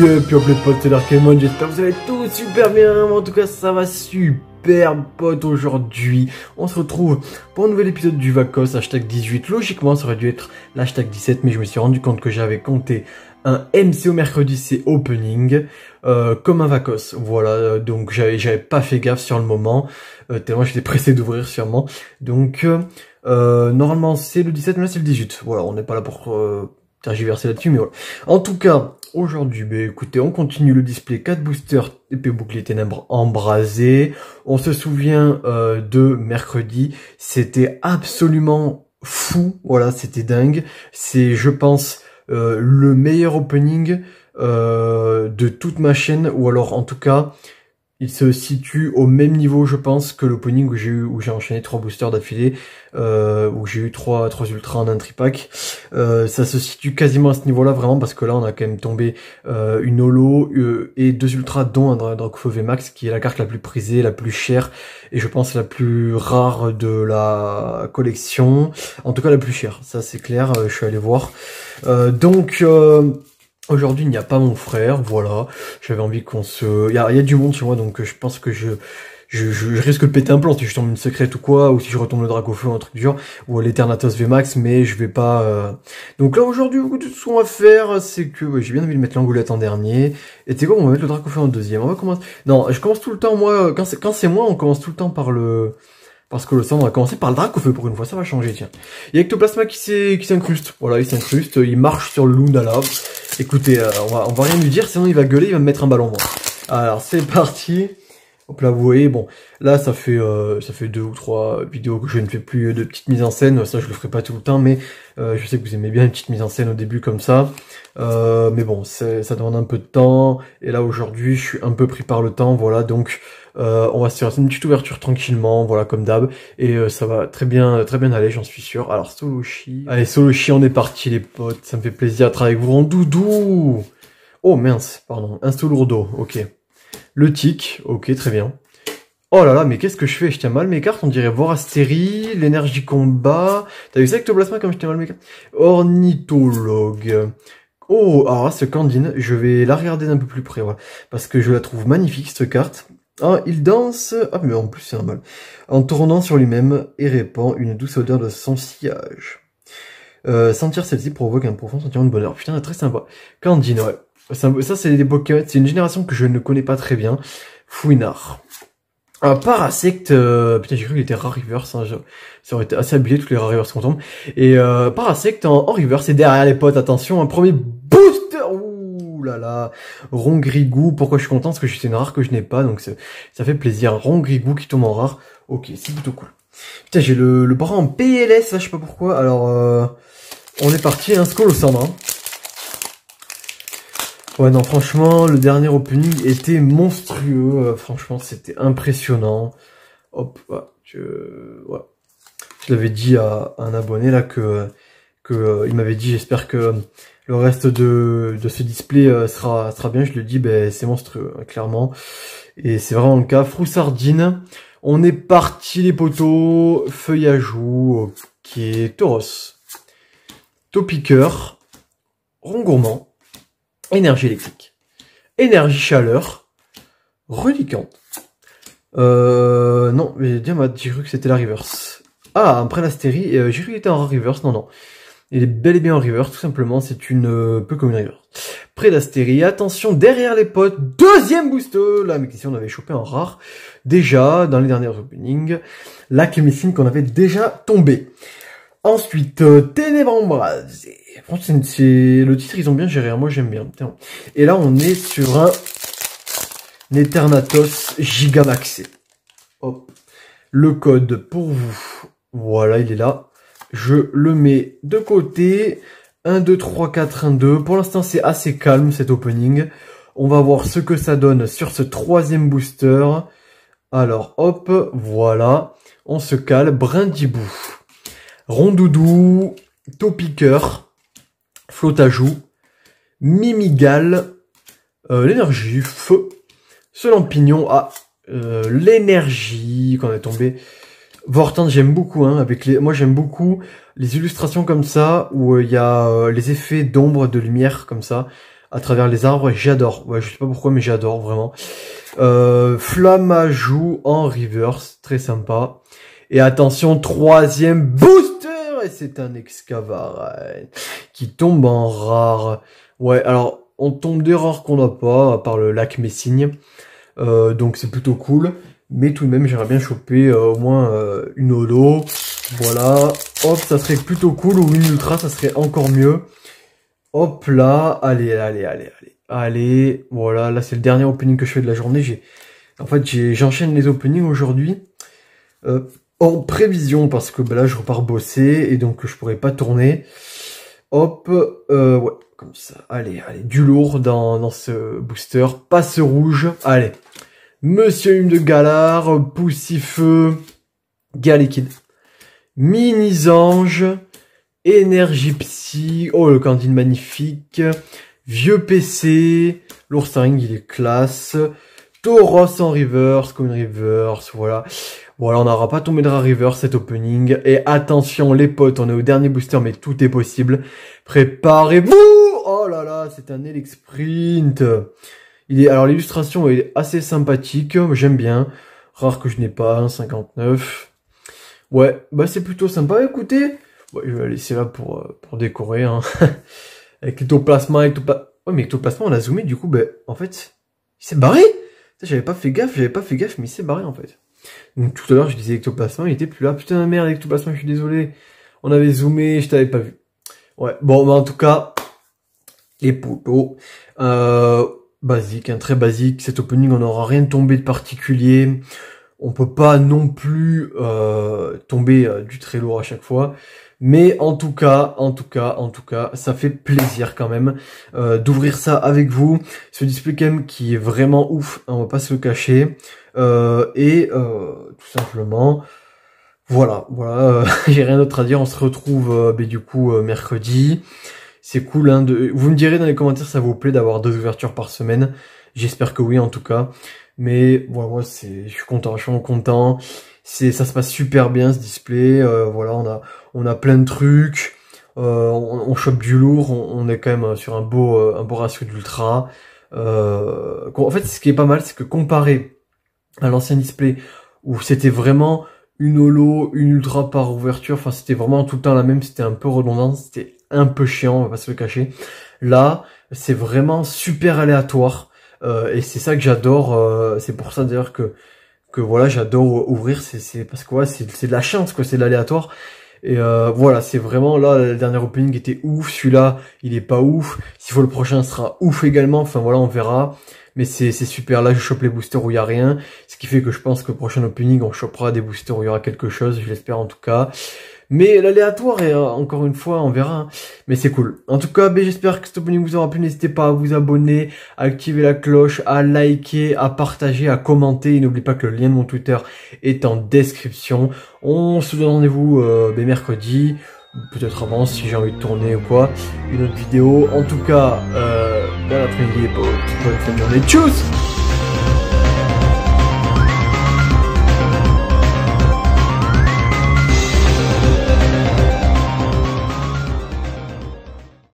Yup, les potes, c'est Darkemon, j'espère que vous allez tous super bien, en tout cas ça va super potes. Aujourd'hui, on se retrouve pour un nouvel épisode du Vacos, hashtag 18, logiquement ça aurait dû être l'hashtag 17, mais je me suis rendu compte que j'avais compté un MCO mercredi, c'est opening, comme un Vacos, voilà, donc j'avais pas fait gaffe sur le moment, tellement j'étais pressé d'ouvrir sûrement, donc normalement c'est le 17, mais là c'est le 18, voilà, on n'est pas là pour tergiverser là-dessus, mais voilà. En tout cas, aujourd'hui, bah, écoutez, on continue le display 4 boosters épée bouclier ténèbres embrasés. On se souvient de mercredi, c'était absolument fou, voilà, c'était dingue. C'est, je pense, le meilleur opening de toute ma chaîne, ou alors en tout cas, il se situe au même niveau, je pense, que l'opening où j'ai enchaîné 3 boosters d'affilée, où j'ai eu 3 ultras en un tripack. Ça se situe quasiment à ce niveau-là, vraiment, parce que là, on a quand même tombé une holo et 2 ultras, dont un Dracofeu VMAX, qui est la carte la plus prisée, la plus chère, et je pense la plus rare de la collection. En tout cas, la plus chère, ça c'est clair, je suis allé voir. Aujourd'hui, il n'y a pas mon frère, voilà. J'avais envie qu'on se... Il y a du monde chez moi, donc je pense que je risque de péter un plomb si je tombe une secrète ou quoi, ou si je retombe le Dracofeu ou un truc du genre, ou l'Eternatus VMAX, mais je vais pas... Donc là, aujourd'hui, tout ce qu'on va faire, c'est que... Ouais, j'ai bien envie de mettre l'angoulette en dernier. Et tu sais quoi, on va mettre le Dracofeu en deuxième. On va commencer... Non, je commence tout le temps, moi... Quand c'est moi, on commence tout le temps par le... Parce que le sang, on va commencer par le Dracofeu pour une fois, ça va changer, tiens. Il y a Ectoplasma qui s'incruste. Voilà, il s'incruste, il marche sur le Lunala. Écoutez, on va rien lui dire, sinon il va gueuler, il va me mettre un ballon, moi. Alors, c'est parti. Hop là, vous voyez, bon, là, ça fait 2 ou 3 vidéos que je ne fais plus de petites mises en scène. Ça, je le ferai pas tout le temps, mais je sais que vous aimez bien une petite mise en scène au début comme ça. Mais bon, ça demande un peu de temps. Et là, aujourd'hui, je suis un peu pris par le temps, voilà, donc... on va se faire une petite ouverture tranquillement, voilà, comme d'hab, et ça va très bien aller, j'en suis sûr. Alors, Solochi. Allez, Solochi, on est parti, les potes, ça me fait plaisir d'être avec vous en doudou. Oh, mince, pardon, un Stolourdo, ok. Le tic, ok, très bien. Oh là là, mais qu'est-ce que je fais? Je tiens mal mes cartes, on dirait Vorastérie, l'énergie combat. T'as vu ça, Ectoplasma, comme je tiens mal mes cartes? Ornithologue. Oh, alors là, ce Candine, je vais la regarder d'un peu plus près, voilà, parce que je la trouve magnifique, cette carte. Ah, il danse... Ah, mais en plus, c'est un mal. En tournant sur lui-même et répand une douce odeur de son sillage. Sentir celle-ci provoque un profond sentiment de bonheur. Putain, très sympa. Candine, ouais. Ça, c'est des Pokémon. C'est une génération que je ne connais pas très bien. Fouinard. Parasect... Putain, j'ai cru qu'il était rare reverse. Hein, ça aurait été assez habillé, toutes les rares reverse qu'on tombe. Et Parasect en reverse. Et derrière, les potes, attention, un premier booster. Ouh là là, Rongrigou, pourquoi je suis content? Parce que c'est une rare que je n'ai pas, donc ça fait plaisir. Rongrigou qui tombe en rare, ok, c'est plutôt cool. Putain, j'ai le bras en PLS, là, je sais pas pourquoi. Alors, on est parti, un Skolosandre. Hein. Ouais, non, franchement, le dernier opening était monstrueux. Franchement, c'était impressionnant. Hop, ouais, ouais. Je l'avais dit à un abonné, là, il m'avait dit, j'espère que... Le reste de ce display sera bien, je le dis, ben, c'est monstrueux, clairement. Et c'est vraiment le cas. Froussardine, on est parti les potos. Feuillajou, ok. Tauros. Topiqueur. Rongourmand. Énergie électrique. Énergie chaleur. Relicante. Non, mais Diamant, j'ai cru que c'était la reverse. Ah, après l'astérie, j'ai cru qu'il était en reverse, non. Il est bel et bien en reverse, tout simplement, c'est une peu comme une reverse. Prédastérie, attention, derrière les potes, deuxième booster, là, mais si on avait chopé en rare, déjà, dans les derniers openings, la Clémicine qu'on avait déjà tombé. Ensuite, Ténèbres embrasées. Franchement, le titre, ils ont bien géré, moi j'aime bien. Et là, on est sur un Eternatus gigamaxé. Hop. Le code pour vous. Voilà, il est là. Je le mets de côté. 1, 2, 3, 4, 1, 2. Pour l'instant, c'est assez calme, cet opening. On va voir ce que ça donne sur ce troisième booster. Alors, hop, voilà. On se cale. Brindibou. Rondoudou. Topiqueur. Flotajou. Mimigal. L'énergie. Feu. Ce lampignon. Ah, l'énergie qu'on est tombé. Vortante, j'aime beaucoup, hein, moi j'aime beaucoup les illustrations comme ça, où il y a les effets d'ombre, de lumière, comme ça. à travers les arbres, j'adore. Ouais, je sais pas pourquoi, mais j'adore vraiment. Flammajou en reverse, très sympa. Et attention, troisième booster, et c'est un Excavaran qui tombe en rare. Ouais, alors on tombe des rares qu'on n'a pas, à part le lac Messigne. Donc c'est plutôt cool. Mais tout de même, j'aimerais bien choper au moins une holo. Voilà. Hop, ça serait plutôt cool. Ou une ultra, ça serait encore mieux. Hop là. Allez, allez, allez, allez. Allez. Voilà, là c'est le dernier opening que je fais de la journée. En fait, j'enchaîne les openings aujourd'hui. En prévision, parce que bah, là je repars bosser. Et donc je pourrais pas tourner. Hop. Ouais, comme ça. Allez, allez. Du lourd dans ce booster. Passe rouge. Allez. Monsieur Hume de Galar, Poussifeu, Galiquide, Mini-Ange, Énergie Psy, oh le Candide magnifique, Vieux PC, l'Oursaring il est classe, Tauros en reverse, comme une reverse, voilà. Voilà, on n'aura pas tombé de rare reverse cet opening. Et attention les potes, on est au dernier booster mais tout est possible. Préparez-vous! Oh là là, c'est un Elix Sprint. Alors l'illustration est assez sympathique, j'aime bien. Rare que je n'ai pas, 59. Ouais, bah c'est plutôt sympa. Écoutez, ouais, je vais la laisser là pour décorer. Hein. Avec l'ectoplasma, ouais, mais l'ectoplasma on a zoomé, du coup, bah, en fait, il s'est barré. J'avais pas fait gaffe, mais il s'est barré en fait. Donc tout à l'heure je disais ectoplasma, il était plus là. Putain merde, ectoplasma, je suis désolé. On avait zoomé, je t'avais pas vu. Ouais, bon, bah en tout cas, les poteaux. Basique, hein, très basique. Cet opening, on n'aura rien tombé de particulier. On peut pas non plus tomber du très lourd à chaque fois. Mais en tout cas, ça fait plaisir quand même d'ouvrir ça avec vous. Ce display cam qui est vraiment ouf, hein, on va pas se le cacher. Tout simplement, voilà, j'ai rien d'autre à dire. On se retrouve du coup mercredi. C'est cool, hein, vous me direz dans les commentaires si ça vous plaît d'avoir 2 ouvertures par semaine. J'espère que oui, en tout cas. Mais voilà, moi, je suis content, je suis vraiment content. Ça se passe super bien, ce display. Voilà, on a plein de trucs. On chope du lourd. On est quand même sur un beau ratio d'ultra. En fait, ce qui est pas mal, c'est que comparé à l'ancien display où c'était vraiment une holo, une ultra par ouverture, enfin c'était vraiment tout le temps la même, c'était un peu redondant, c'était un peu chiant, on va pas se le cacher. Là, c'est vraiment super aléatoire, et c'est ça que j'adore, c'est pour ça d'ailleurs que voilà, j'adore ouvrir, c'est parce que ouais, c'est de la chance, quoi, c'est de l'aléatoire. Et voilà, c'est vraiment là, le dernier opening était ouf, celui-là, il est pas ouf. S'il faut le prochain sera ouf également, enfin voilà, on verra. Mais c'est super, là je chope les boosters où il y a rien, ce qui fait que je pense que le prochain opening on chopera des boosters où il y aura quelque chose, je l'espère en tout cas. Mais l'aléatoire, et encore une fois, on verra. Hein. Mais c'est cool. En tout cas, j'espère que cet opening vous aura plu. N'hésitez pas à vous abonner, à activer la cloche, à liker, à partager, à commenter. Et n'oubliez pas que le lien de mon Twitter est en description. On se donne rendez-vous mercredi. Peut-être avant si j'ai envie de tourner ou quoi. Une autre vidéo. En tout cas, bon après-midi, bonne fin de journée. Tchuss!